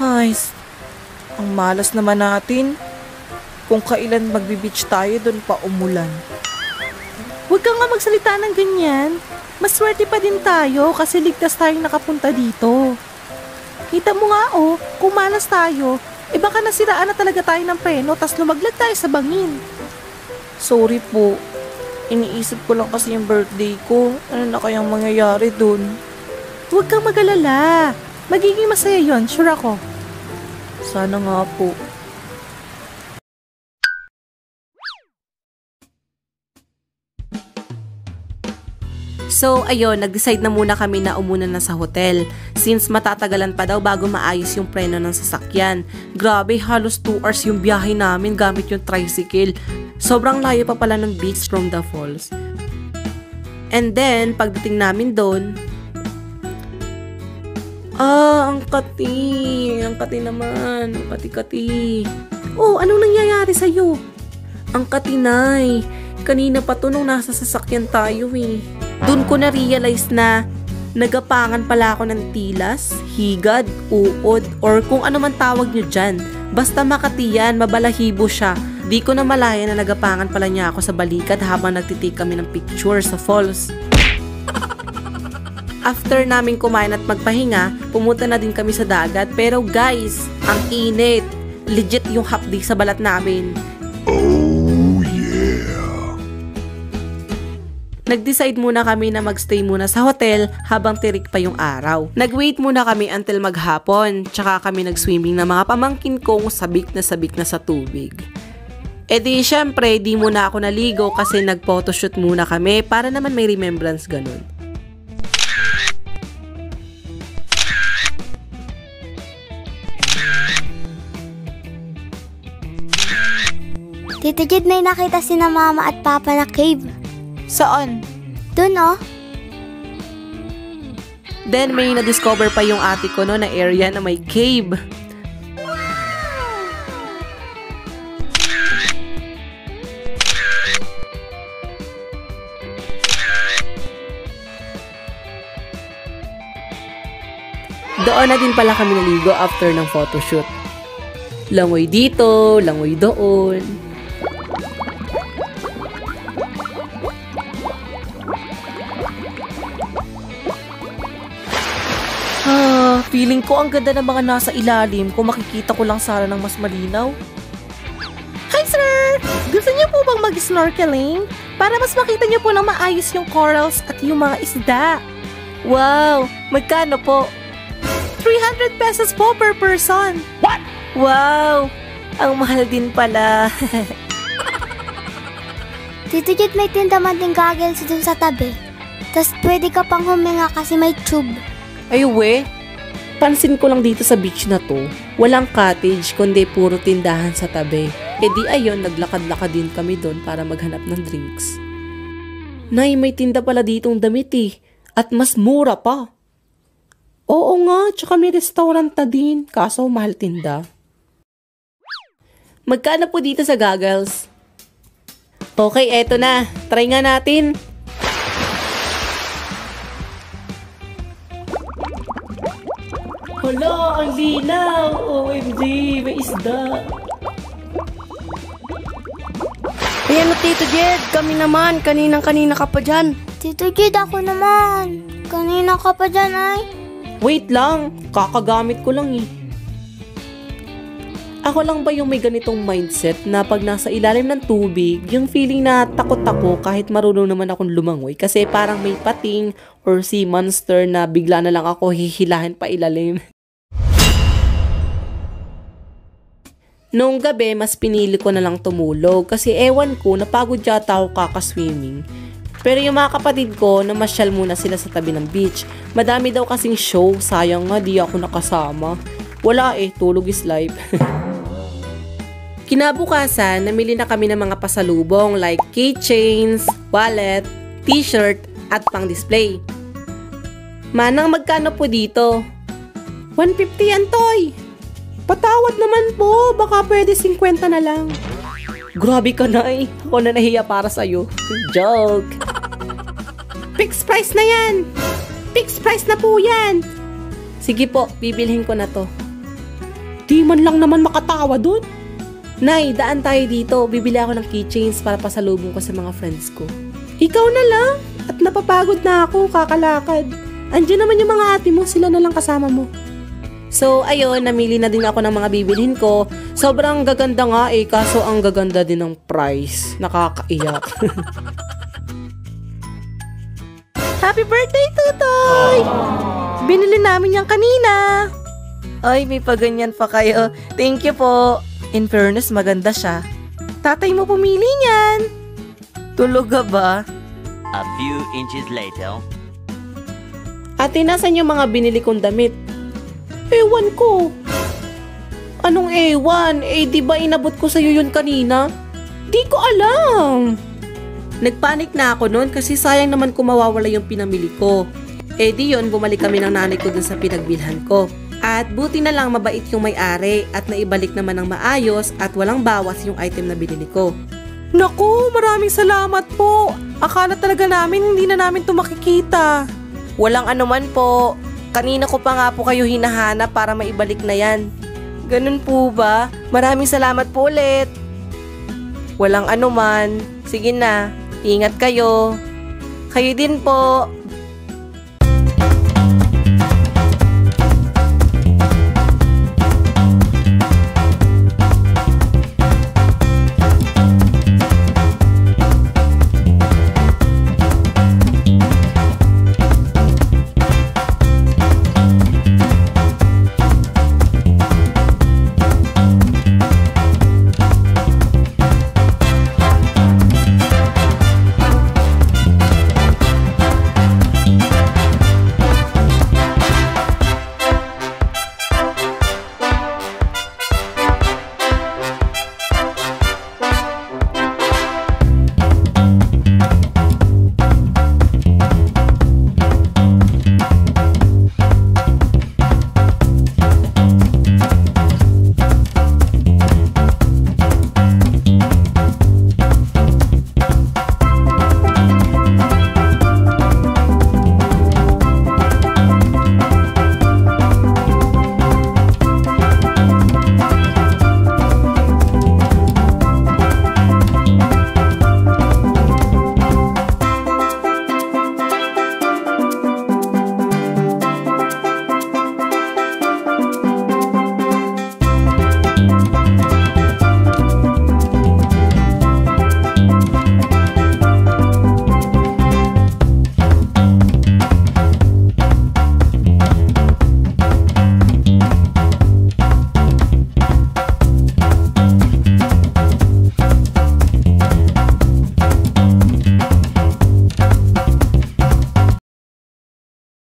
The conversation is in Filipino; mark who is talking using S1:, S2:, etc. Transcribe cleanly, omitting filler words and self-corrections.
S1: Ay, ang malas naman natin. Kung kailan magbe-beach tayo, doon pa umulan. Huwag kang nga magsalita ng ganyan. Maswerte pa din tayo kasi ligtas tayong nakapunta dito. Kita mo nga kung malas tayo, baka nasiraan na talaga tayo ng preno tas lumaglag tayo sa bangin. Sorry po. Iniisip ko lang kasi yung birthday ko. Ano na kayang mangyayari dun? Huwag kang mag-alala. Magiging masaya yon, sure ako. Sana nga po. So, ayun, nag-decide na muna kami na umuna na sa hotel since matatagalan pa daw bago maayos yung preno ng sasakyan. Grabe, halos 2 hours yung biyahe namin gamit yung tricycle. Sobrang layo pa pala ng beach from the falls. And then, pagdating namin doon, ang kati. Ang kati naman. Ang kati-kati. Oh, anong nangyayari sa'yo? Ang kati, Nay. Kanina pa to nung nasa sasakyan tayo eh. Doon ko na-realize na nagapangan pala ako ng tilas, higad, uod, or kung ano man tawag nyo dyan. Basta makati yan, mabalahibo siya. Di ko na malaya na nagapangan pala niya ako sa balikat habang nagtitake kami ng picture sa falls. After namin kumain at magpahinga, pumunta na din kami sa dagat. Pero guys, ang init. Legit yung hapdi sa balat namin.
S2: Oh yeah.
S1: Nag-decide muna kami na magstay muna sa hotel habang tirik pa yung araw. Nag-wait muna kami until maghapon, tsaka kami nag-swimming na mga pamangkin kong sabik na sa tubig. E di syempre, di muna ako naligo kasi nag-photoshoot muna kami para naman may remembrance ganun.
S3: Tito Jed, may nakita si na mama at papa na cave.
S1: Saan?
S3: Doon
S1: Then may na-discover pa yung ate ko no na area na may cave. Doon na din pala kami naligo after ng photoshoot. Langoy dito, langoy doon. Feeling ko ang ganda ng mga nasa ilalim kung makikita ko lang sana ng mas malinaw. Hi sir! Gusto niyo po bang mag-snorkeling? Para mas makita niyo po ng maayos yung corals at yung mga isda. Wow! Magkano po? 300 pesos po per person. What? Wow! Ang mahal din pala.
S3: Tito Jed, may tinda man din goggles dun sa tabi. Tas pwede ka pang huminga kasi may tube.
S1: Ay we! Pansin ko lang dito sa beach na to, walang cottage kundi puro tindahan sa tabi. E di ayun, naglakad-lakad din kami doon para maghanap ng drinks. Nay, may tinda pala ditong damit eh. At mas mura pa. Oo nga, tsaka may restaurant na din. Kaso mahal tinda. Magkano po dito sa goggles? Okay, eto na. Try nga natin. Hala, ang linaw! OMG, may isda!
S4: Ayan o, Tito Jed, kami naman, kaninang-kanina ka pa dyan.
S3: Tito Jed, ako naman. Kanina ka pa dyan ay.
S1: Wait lang, kakagamit ko lang eh. Ako lang ba yung may ganitong mindset na pag nasa ilalim ng tubig, yung feeling na takot ako kahit marunong naman akong lumangoy kasi parang may pating or sea monster na bigla na lang ako hihilahin pa ilalim. Noong gabi, mas pinili ko na lang tumulog kasi ewan ko, napagod yata ako kakaswimming. Pero yung mga kapatid ko, namasyal muna sila sa tabi ng beach. Madami daw kasing show, sayang nga di ako nakasama. Wala eh, tulog is life. Kinabukasan, namili na kami ng mga pasalubong like keychains, wallet, t-shirt, at pang-display. Manang, magkano po dito? 150 yan, Toy! Patawad naman po, baka pwede 50 na lang. Grabe ka na eh, ako na nahiya para sa'yo. Joke! Fixed price na yan!
S5: Fixed price na po yan.
S4: Sige po, bibilhin ko na to.
S5: Di man lang naman makatawa dun.
S4: Nay, daan tayo dito. Bibili ako ng keychains para pasalubong ko sa mga friends ko.
S5: Ikaw na lang. At napapagod na ako kakalakad. Andiyan naman yung mga ate mo, sila na lang kasama mo.
S4: So, ayun, namili na din ako ng mga bibilhin ko. Sobrang gaganda nga kaso ang gaganda din ng price. Nakakaiyak.
S1: Happy birthday, Tutoy! Binili namin yan kanina. Ay, may paganyan pa kayo. Thank you po. In fairness, maganda siya. Tatay mo pumili niyan. Tulog ka ba?
S6: A few inches later.
S5: Ate, nasan yung mga binili kong damit? Ewan ko.
S4: Anong ewan? Di ba inabot ko sa'yo yun kanina?
S5: Di ko alam.
S4: Nagpanik na ako noon kasi sayang naman kung mawawala yung pinamili ko. Di yun, bumalik kami ng nanay ko dun sa pinagbilhan ko. At buti na lang mabait yung may-ari at naibalik naman ng maayos at walang bawas yung item na binili ko.
S1: Naku, maraming salamat po. Akala talaga namin hindi na namin ito makikita. Walang anuman po. Kanina ko pa nga po kayo hinahanap para maibalik na yan. Ganun po ba? Maraming salamat po ulit. Walang anuman. Sige na, ingat kayo. Kayo din po.